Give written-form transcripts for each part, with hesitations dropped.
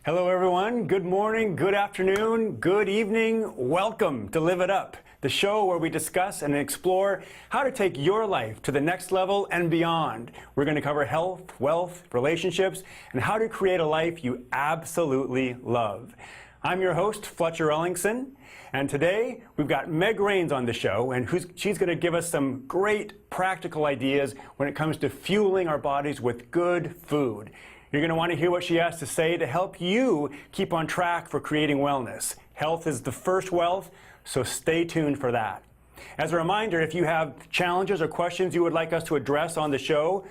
Hello everyone, good morning, good afternoon, good evening. Welcome to Live It Up, the show where we discuss and explore how to take your life to the next level and beyond. We're going to cover health, wealth, relationships, and how to create a life you absolutely love. I'm your host, Fletcher Ellingson, and today we've got Meg Rains on the show, and she's going to give us some great practical ideas when it comes to fueling our bodies with good food. You're going to want to hear what she has to say to help you keep on track for creating wellness. Health is the first wealth, so stay tuned for that. As a reminder, if you have challenges or questions you would like us to address on the show,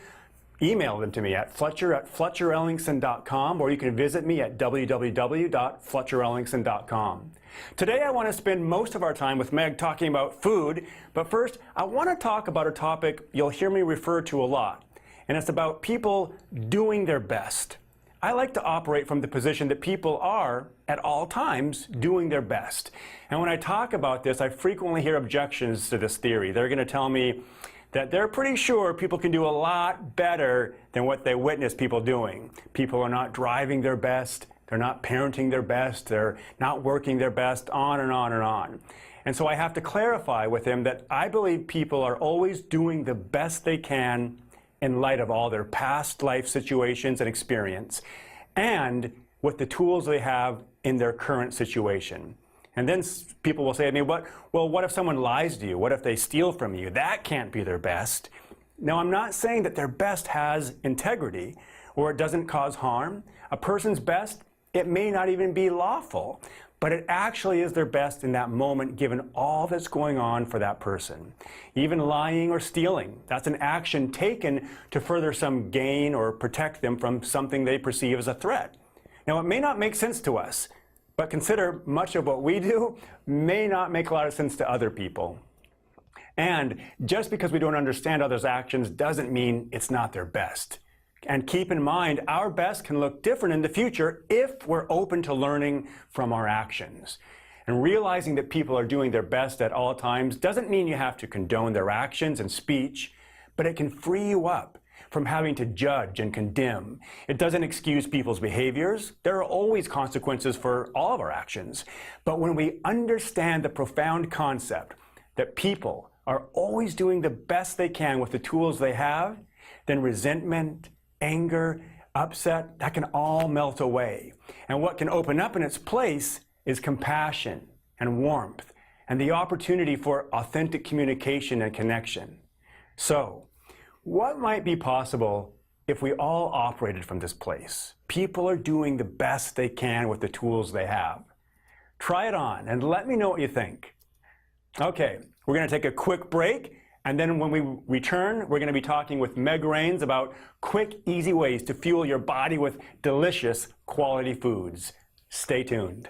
email them to me at fletcher@fletcherellingson.com, or you can visit me at www.fletcherellingson.com. Today I want to spend most of our time with Meg talking about food, but first I want to talk about a topic you'll hear me refer to a lot. And it's about people doing their best. I like to operate from the position that people are, at all times, doing their best. And when I talk about this, I frequently hear objections to this theory. They're going to tell me that they're pretty sure people can do a lot better than what they witness people doing. People are not driving their best, they're not parenting their best, they're not working their best, on and on and on. And so I have to clarify with them that I believe people are always doing the best they can in light of all their past life situations and experience, and with the tools they have in their current situation. And then people will say to me, what if someone lies to you? What if they steal from you? That can't be their best. Now, I'm not saying that their best has integrity or it doesn't cause harm. A person's best, it may not even be lawful, but it actually is their best in that moment given all that's going on for that person. Even lying or stealing, that's an action taken to further some gain or protect them from something they perceive as a threat. Now, it may not make sense to us, but consider much of what we do may not make a lot of sense to other people. And just because we don't understand others' actions doesn't mean it's not their best. And keep in mind, our best can look different in the future if we're open to learning from our actions. And realizing that people are doing their best at all times doesn't mean you have to condone their actions and speech, but it can free you up from having to judge and condemn. It doesn't excuse people's behaviors. There are always consequences for all of our actions. But when we understand the profound concept that people are always doing the best they can with the tools they have, then resentment, anger, upset, that can all melt away. And what can open up in its place is compassion and warmth and the opportunity for authentic communication and connection. So, what might be possible if we all operated from this place? People are doing the best they can with the tools they have. Try it on and let me know what you think. Okay, we're going to take a quick break. And then when we return, we're going to be talking with Meg Rains about quick, easy ways to fuel your body with delicious, quality foods. Stay tuned.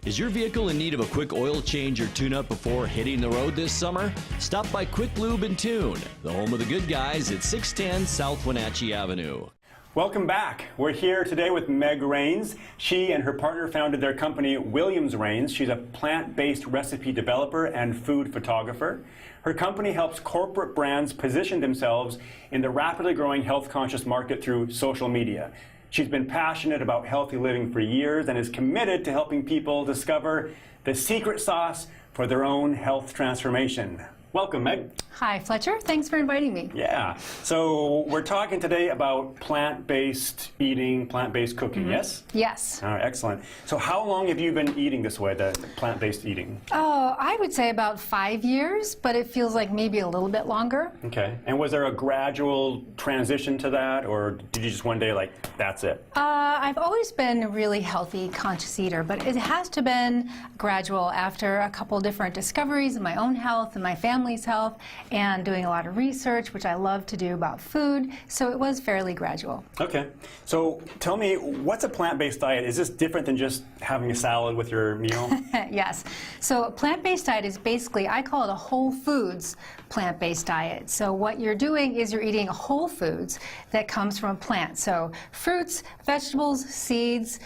Is your vehicle in need of a quick oil change or tune-up before hitting the road this summer? Stop by Quick Lube and Tune, the home of the good guys at 610 South Wenatchee Avenue. Welcome back. We're here today with Meg Rains. She and her partner founded their company, Williams Rains. She's a plant-based recipe developer and food photographer. Her company helps corporate brands position themselves in the rapidly growing health-conscious market through social media. She's been passionate about healthy living for years and is committed to helping people discover the secret sauce for their own health transformation. Welcome, Meg. Hi, Fletcher. Thanks for inviting me. Yeah. So we're talking today about plant-based eating, plant-based cooking, yes? Yes. All right, excellent. So how long have you been eating this way, the plant-based eating? Oh, I would say about 5 years, but it feels like maybe a little bit longer. Okay. And was there a gradual transition to that, or did you just one day like, that's it? I've always been a really healthy, conscious eater, but it has to have been gradual after a couple different discoveries in my own health and my family's health, and doing a lot of research, which I love to do about food, so it was fairly gradual. Okay. So tell me, what's a plant-based diet? Is this different than just having a salad with your meal? Yes. So a plant-based diet is basically, I call it a whole foods plant-based diet. So what you're doing is you're eating whole foods that comes from a plant. So fruits, vegetables, seeds,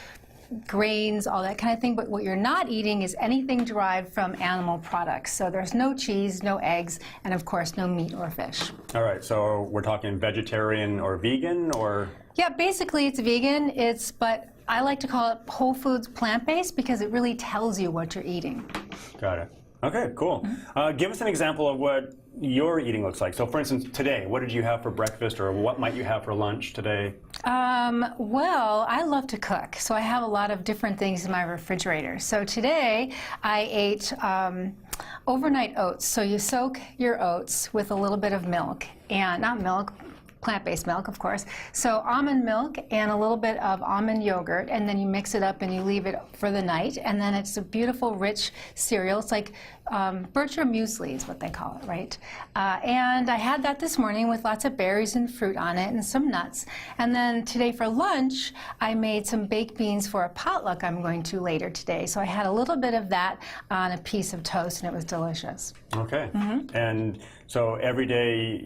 grains, all that kind of thing. But what you're not eating is anything derived from animal products. So there's no cheese, no eggs, and of course no meat or fish. All right, so we're talking vegetarian or vegan, or? Yeah, basically it's vegan. But I like to call it whole foods plant-based because it really tells you what you're eating. Got it. Okay, cool. Give us an example of what your eating looks like. So for instance, today, what did you have for breakfast, or what might you have for lunch today? Well, I love to cook, so I have a lot of different things in my refrigerator. So today I ate overnight oats. So you soak your oats with a little bit of milk, and not milk, plant-based milk, of course. So almond milk and a little bit of almond yogurt, and then you mix it up and you leave it for the night, and then it's a beautiful, rich cereal. It's like Bertram muesli is what they call it, right? And I had that this morning with lots of berries and fruit on it and some nuts. And then today for lunch, I made some baked beans for a potluck I'm going to later today. So I had a little bit of that on a piece of toast, and it was delicious. Okay. And so every day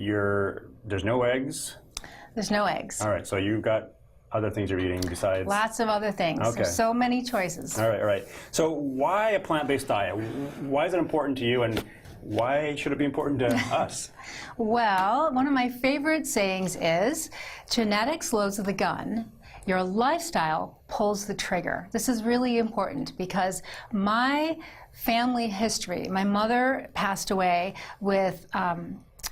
there's no eggs? There's no eggs. All right, so you've got other things you're eating besides? Lots of other things. Okay. There's so many choices. All right. So why a plant-based diet? Why is it important to you, and why should it be important to us? Well, one of my favorite sayings is, genetics loads the gun, your lifestyle pulls the trigger. This is really important because my family history, my mother passed away with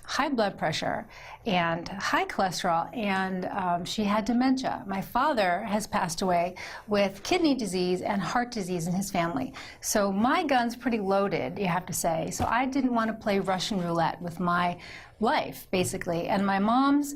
high blood pressure and high cholesterol, and she had dementia. My father has passed away with kidney disease and heart disease in his family. So my gun's pretty loaded, you have to say. So I didn't want to play Russian roulette with my life, basically. And my mom's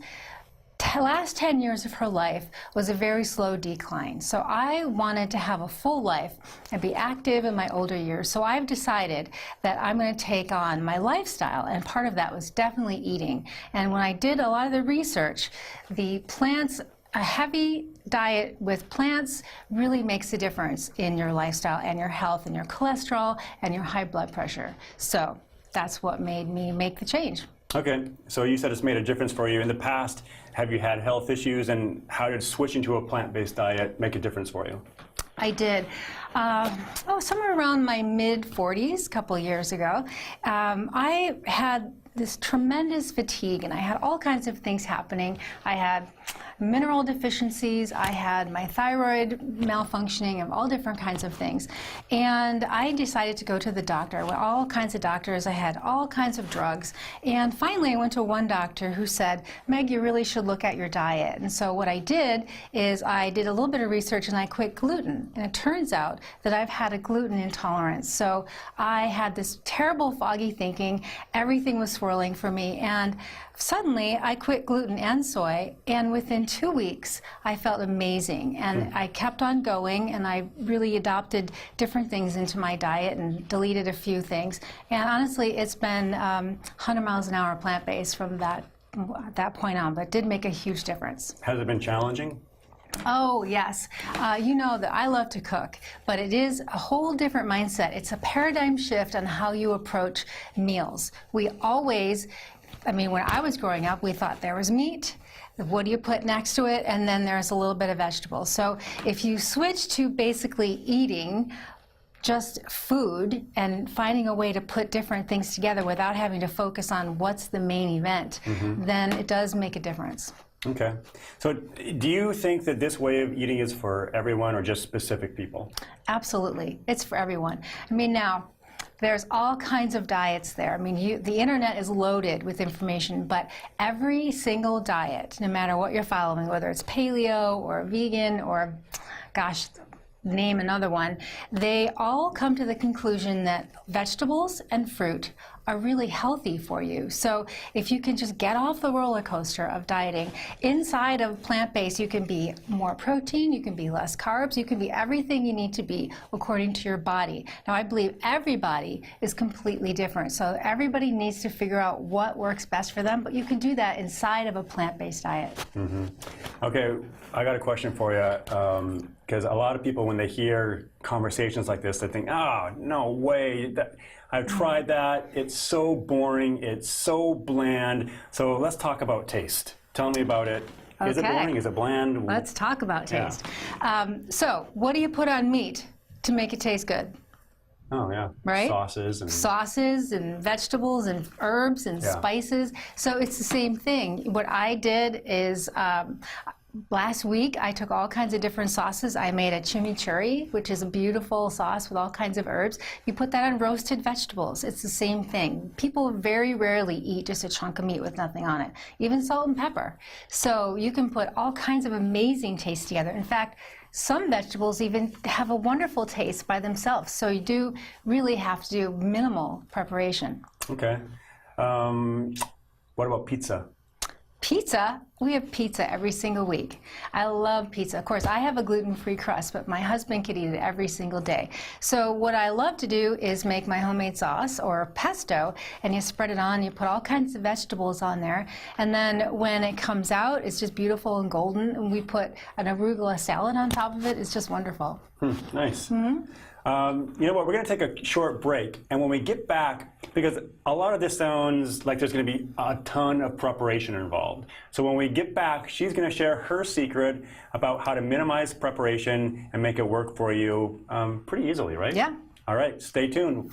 last 10 years of her life was a very slow decline. So I wanted to have a full life and be active in my older years. So I've decided that I'm going to take on my lifestyle, and part of that was definitely eating. And when I did a lot of the research, the plants, a heavy diet with plants really makes a difference in your lifestyle and your health and your cholesterol and your high blood pressure. So that's what made me make the change. Okay, so you said it's made a difference for you. In the past, have you had health issues, and how did switching to a plant-based diet make a difference for you? I did. Somewhere around my mid-40s, a couple years ago, I had this tremendous fatigue, and I had all kinds of things happening. I had mineral deficiencies, I had my thyroid malfunctioning, and all different kinds of things. And I decided to go to the doctor. I went all kinds of doctors, I had all kinds of drugs. And finally I went to one doctor who said, Meg, you really should look at your diet. And so what I did is I did a little bit of research and I quit gluten. And it turns out that I've had a gluten intolerance. So I had this terrible foggy thinking, everything was swirling for me, and suddenly I quit gluten and soy, and within 2 weeks I felt amazing, and I kept on going, and I really adopted different things into my diet and deleted a few things, and honestly it's been 100 miles an hour plant-based from that point on, but it did make a huge difference. Has it been challenging? Oh, yes. You know that I love to cook, but it is a whole different mindset. It's a paradigm shift on how you approach meals. We always, when I was growing up, we thought there was meat, what do you put next to it, and then there's a little bit of vegetables. So if you switch to basically eating just food and finding a way to put different things together without having to focus on what's the main event, then it does make a difference. Okay. So do you think that this way of eating is for everyone or just specific people? Absolutely. It's for everyone. Now, there's all kinds of diets there. The internet is loaded with information, but every single diet, no matter what you're following, whether it's paleo or vegan or, gosh, name another one, they all come to the conclusion that vegetables and fruit are really healthy for you. So if you can just get off the roller coaster of dieting, inside of plant-based you can be more protein, you can be less carbs, you can be everything you need to be according to your body. Now I believe everybody is completely different, so everybody needs to figure out what works best for them, but you can do that inside of a plant-based diet. Okay, I got a question for you, because a lot of people, when they hear conversations like this, they think, oh, no way, I've tried that, it's so boring, it's so bland. So let's talk about taste. Tell me about it. Is it Okay. boring? Is it bland? Let's talk about Yeah. taste. So, what do you put on meat to make it taste good? Oh, yeah. Right? Sauces and Sauces and vegetables and herbs and Yeah. spices. So it's the same thing. What I did is last week I took all kinds of different sauces. I made a chimichurri, which is a beautiful sauce with all kinds of herbs. You put that on roasted vegetables. It's the same thing. People very rarely eat just a chunk of meat with nothing on it, even salt and pepper. So you can put all kinds of amazing tastes together. In fact, some vegetables even have a wonderful taste by themselves. So you do really have to do minimal preparation. Okay. What about pizza? Pizza, we have pizza every single week. I love pizza. Of course, I have a gluten-free crust, but my husband could eat it every single day. So what I love to do is make my homemade sauce or pesto, and you spread it on, you put all kinds of vegetables on there, and then when it comes out, it's just beautiful and golden, and we put an arugula salad on top of it. It's just wonderful. Nice. You know what? We're going to take a short break, and when we get back, because a lot of this sounds like there's going to be a ton of preparation involved. So when we get back, she's going to share her secret about how to minimize preparation and make it work for you pretty easily, right? Yeah. All right, stay tuned.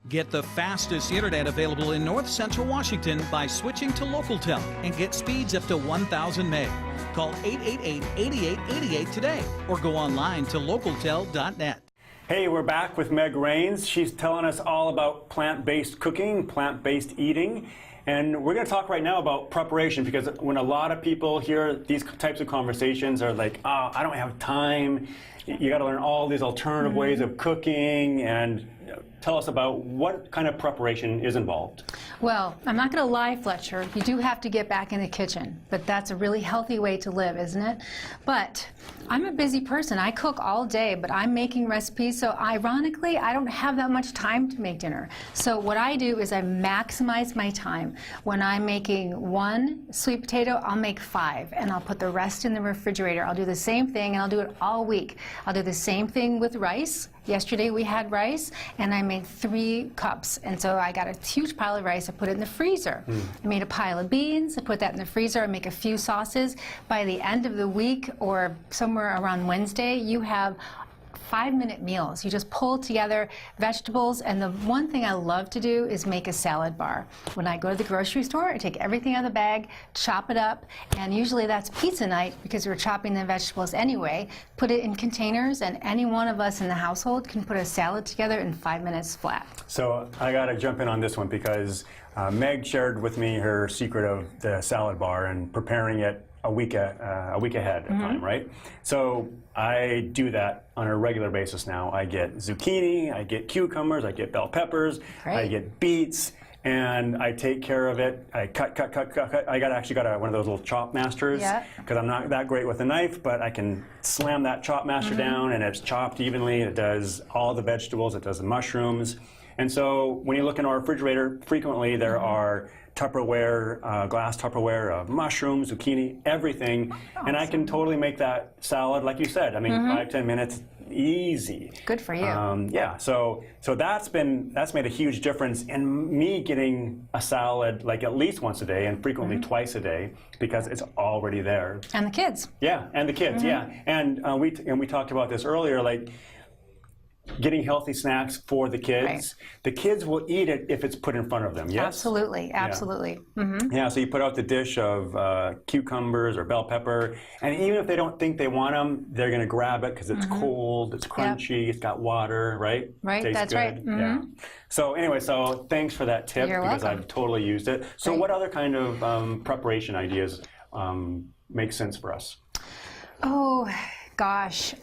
Get the fastest internet available in North Central Washington by switching to LocalTel and get speeds up to 1,000 meg. Call 888-8888 today or go online to localtel.net. Hey, we're back with Meg Rains. She's telling us all about plant-based cooking, plant-based eating. And we're going to talk right now about preparation, because when a lot of people hear these types of conversations are like, oh, I don't have time. You got to learn all these alternative ways of cooking, and tell us about what kind of preparation is involved. Well, I'm not going to lie, Fletcher. You do have to get back in the kitchen, but that's a really healthy way to live, isn't it? But I'm a busy person. I cook all day, but I'm making recipes, so ironically, I don't have that much time to make dinner. So what I do is I maximize my time. When I'm making one sweet potato, I'll make 5, and I'll put the rest in the refrigerator. I'll do the same thing, and I'll do it all week. I'll do the same thing with rice. Yesterday we had rice, and I made 3 cups. And so I got a huge pile of rice, I put it in the freezer. I made a pile of beans, I put that in the freezer, I make a few sauces. By the end of the week, or somewhere around Wednesday, you have 5-minute meals. You just pull together vegetables, and the one thing I love to do is make a salad bar. When I go to the grocery store, I take everything out of the bag, chop it up, and usually that's pizza night because we're chopping the vegetables anyway. Put it in containers, and any one of us in the household can put a salad together in 5 minutes flat. So I got to jump in on this one, because Meg shared with me her secret of the salad bar and preparing it a week ahead of time, right? So I do that on a regular basis now. I get zucchini, I get cucumbers, I get bell peppers, Great. I get beets, and I take care of it. I cut. I actually got one of those little chop masters, Yeah. because I'm not that great with a knife, but I can slam that chop master down, and it's chopped evenly. It does all the vegetables, it does the mushrooms. And so when you look in our refrigerator, frequently there are Tupperware, glass Tupperware of mushrooms, zucchini, everything. Awesome. And I can totally make that salad, like you said. I mean, 5-10 minutes, easy. Good for you. Yeah, so that's made a huge difference in me getting a salad like at least once a day, and frequently twice a day, because it's already there. And the kids. Yeah, and the kids, yeah. And we talked about this earlier, like getting healthy snacks for the kids. Right. The kids will eat it if it's put in front of them, yes? Absolutely, absolutely. Yeah, so you put out the dish of cucumbers or bell pepper, and even if they don't think they want them, they're going to grab it because it's cold, it's crunchy, it's got water, right? Right, Tastes that's good. right. Yeah. So anyway, so thanks for that tip, You're because welcome. I've totally used it. So Great. what other kind of preparation ideas make sense for us? Oh, gosh.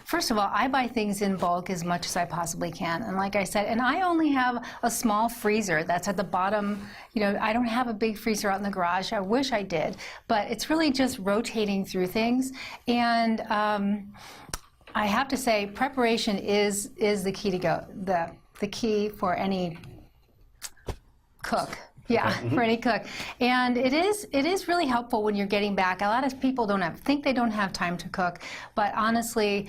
First of all, I buy things in bulk as much as I possibly can. And like I said, and I only have a small freezer that's at the bottom. You know, I don't have a big freezer out in the garage. I wish I did. But it's really just rotating through things. And I have to say, preparation is the key to go, the key for any cook. Yeah, for any cook. And it is really helpful when you're getting back. A lot of people think they don't have time to cook, but honestly,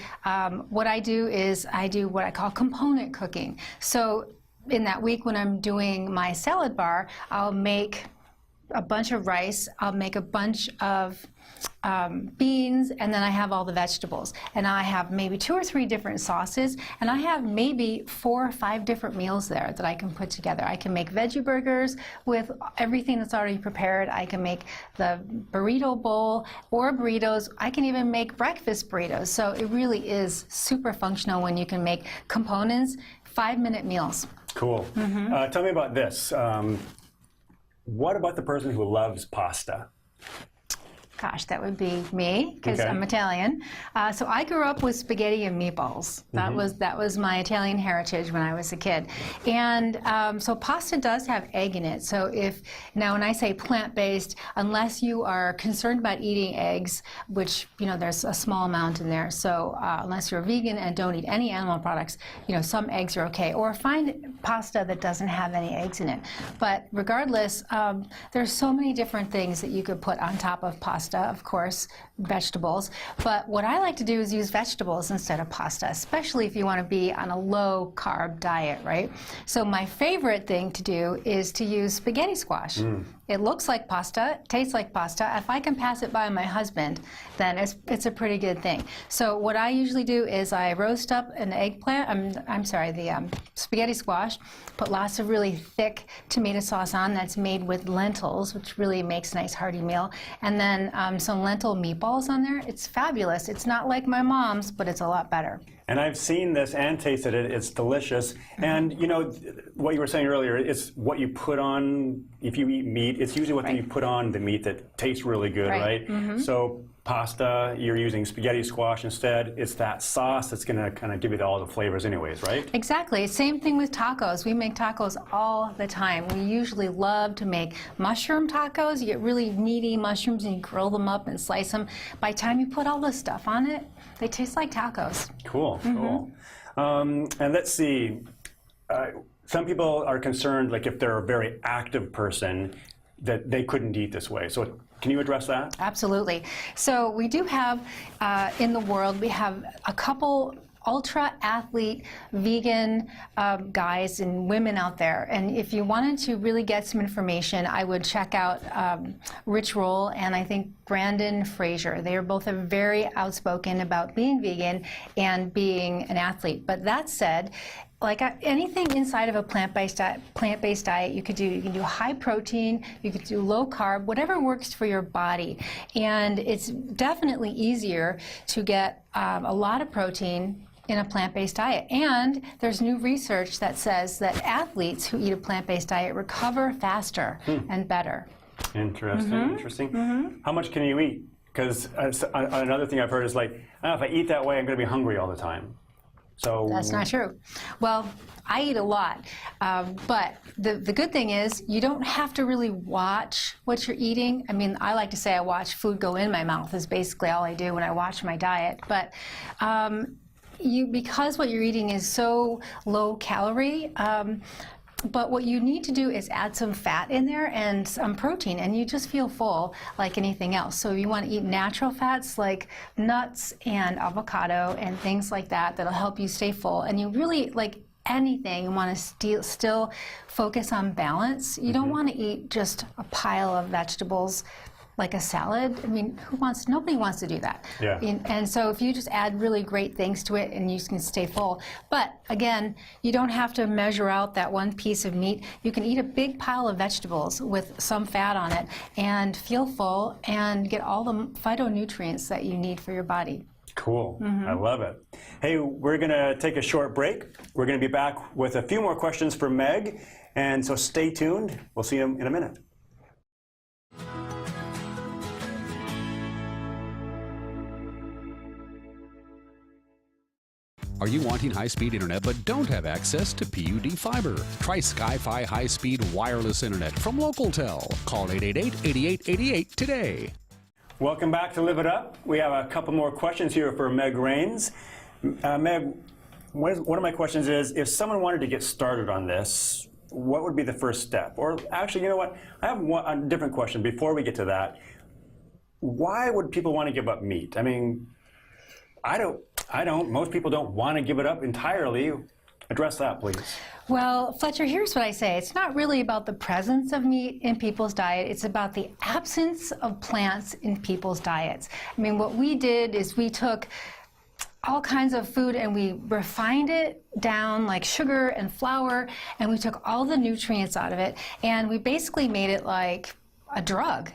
what I do is I do what I call component cooking. So in that week when I'm doing my salad bar, I'll make a bunch of rice, I'll make a bunch of beans, and then I have all the vegetables. And I have maybe 2 or 3 different sauces, and I have maybe 4 or 5 different meals there that I can put together. I can make veggie burgers with everything that's already prepared. I can make the burrito bowl or burritos. I can even make breakfast burritos. So it really is super functional when you can make components, 5-minute meals. Cool. Tell me about this. What about the person who loves pasta? Gosh, that would be me, because Okay. I'm Italian. So I grew up with spaghetti and meatballs. That was my Italian heritage when I was a kid. And so pasta does have egg in it. So now when I say plant-based, unless you are concerned about eating eggs, which, there's a small amount in there. So unless you're vegan and don't eat any animal products, some eggs are okay. Or find pasta that doesn't have any eggs in it. But regardless, there's so many different things that you could put on top of pasta. Of course, vegetables. But what I like to do is use vegetables instead of pasta, especially if you want to be on a low carb diet, right? So my favorite thing to do is to use spaghetti squash. It looks like pasta, tastes like pasta. If I can pass it by my husband, then it's a pretty good thing. So what I usually do is I roast up an eggplant, the spaghetti squash, put lots of really thick tomato sauce on that's made with lentils, which really makes a nice hearty meal, and then some lentil meatballs on there. It's fabulous. It's not like my mom's, but it's a lot better. And I've seen this and tasted it. It's delicious. And what you were saying earlier, it's what you put on, if you eat meat, it's usually what you put on the meat that tastes really good, right? So pasta, you're using spaghetti squash instead. It's that sauce that's going to kind of give you all the flavors anyways, right? Exactly. Same thing with tacos. We make tacos all the time. We usually love to make mushroom tacos. You get really meaty mushrooms and you grill them up and slice them. By the time you put all the stuff on it, they taste like tacos. Cool, cool. And let's see. Some people are concerned, like if they're a very active person, that they couldn't eat this way. So can you address that? Absolutely. So we do have, in the world, we have a couple ultra athlete vegan guys and women out there, and if you wanted to really get some information, I would check out Rich Roll and I think Brandon Fraser. They are both very outspoken about being vegan and being an athlete. But that said, like anything inside of a plant-based diet, you can do high protein, you could do low carb, whatever works for your body. And it's definitely easier to get a lot of protein in a plant-based diet. And there's new research that says that athletes who eat a plant-based diet recover faster and better. Interesting, interesting. How much can you eat? Because another thing I've heard is like, oh, if I eat that way, I'm going to be hungry all the time. So that's not true. Well, I eat a lot, but the good thing is you don't have to really watch what you're eating. I mean, I like to say I watch food go in my mouth is basically all I do when I watch my diet. But because what you're eating is so low calorie, but what you need to do is add some fat in there and some protein, and you just feel full like anything else. So you want to eat natural fats like nuts and avocado and things like that that'll help you stay full. And you really, like anything, you want to still focus on balance. You don't want to eat just a pile of vegetables like a salad. I mean, nobody wants to do that. Yeah. And so if you just add really great things to it and you can stay full. But again, you don't have to measure out that one piece of meat. You can eat a big pile of vegetables with some fat on it and feel full and get all the phytonutrients that you need for your body. Cool. I love it. Hey, we're going to take a short break. We're going to be back with a few more questions for Meg. And so stay tuned. We'll see you in a minute. Are you wanting high-speed internet but don't have access to PUD fiber? Try Sky-Fi high-speed wireless internet from LocalTel. Call 888-8888 today. Welcome back to Live It Up. We have a couple more questions here for Meg Rains. Meg, one of my questions is, if someone wanted to get started on this, what would be the first step? Or actually, you know what? I have a different question before we get to that. Why would people want to give up meat? I mean, I don't. Most people don't want to give it up entirely. Address that, please. Well, Fletcher, here's what I say. It's not really about the presence of meat in people's diet. It's about the absence of plants in people's diets. I mean, what we did is we took all kinds of food and we refined it down like sugar and flour, and we took all the nutrients out of it, and we basically made it like a drug.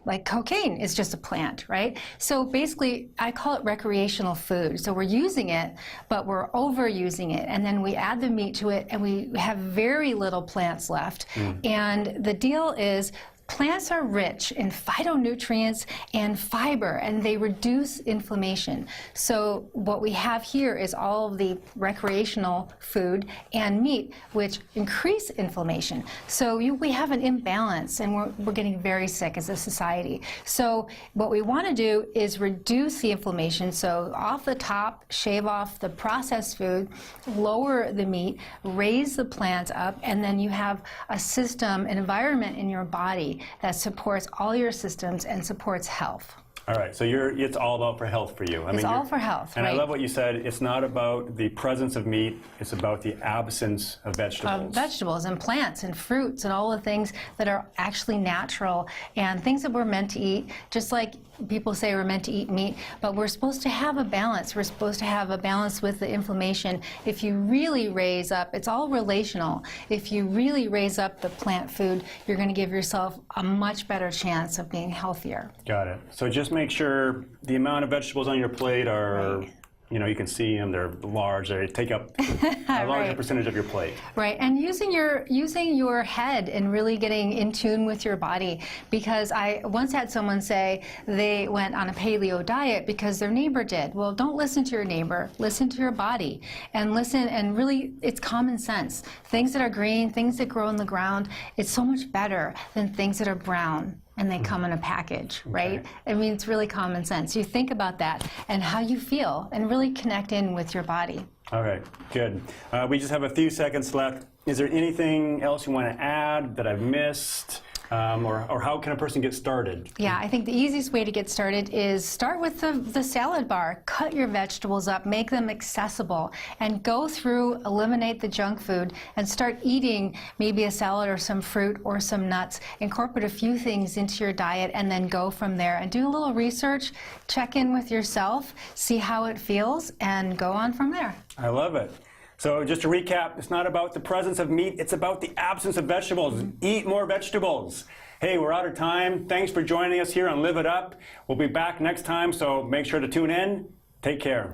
Like cocaine is just a plant, right? So basically, I call it recreational food. So we're using it, but we're overusing it. And then we add the meat to it, and we have very little plants left. And the deal is, plants are rich in phytonutrients and fiber, and they reduce inflammation. So what we have here is all of the recreational food and meat, which increase inflammation. So we have an imbalance, and we're getting very sick as a society. So what we want to do is reduce the inflammation. So off the top, shave off the processed food, lower the meat, raise the plants up, and then you have a system, an environment in your body that supports all your systems and supports health. All right, so it's all about for health for you. It's all for health, and right? I love what you said. It's not about the presence of meat. It's about the absence of vegetables. Vegetables and plants and fruits and all the things that are actually natural and things that we're meant to eat, just like people say we're meant to eat meat, but we're supposed to have a balance. We're supposed to have a balance with the inflammation. If you really raise up, it's all relational. If you really raise up the plant food, you're going to give yourself a much better chance of being healthier. Got it. So just make sure the amount of vegetables on your plate are, Right. you know, you can see them, they're large, they take up a larger Right. percentage of your plate. Right, and using your head and really getting in tune with your body. Because I once had someone say they went on a paleo diet because their neighbor did. Well, don't listen to your neighbor, listen to your body, and listen, and really, it's common sense. Things that are green, things that grow in the ground, it's so much better than things that are brown and they come in a package, right? I mean, it's really common sense. You think about that and how you feel and really connect in with your body. All right, good. We just have a few seconds left. Is there anything else you want to add that I've missed? Or how can a person get started? Yeah, I think the easiest way to get started is start with the salad bar. Cut your vegetables up, make them accessible, and go through, eliminate the junk food, and start eating maybe a salad or some fruit or some nuts. Incorporate a few things into your diet and then go from there. And do a little research, check in with yourself, see how it feels, and go on from there. I love it. So just to recap, it's not about the presence of meat, it's about the absence of vegetables. Eat more vegetables. Hey, we're out of time. Thanks for joining us here on Live It Up. We'll be back next time, so make sure to tune in. Take care.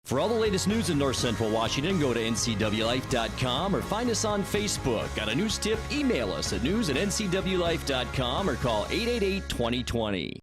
For all the latest news in North Central Washington, go to ncwlife.com or find us on Facebook. Got a news tip? Email us at news@ncwlife.com or call 888-2020.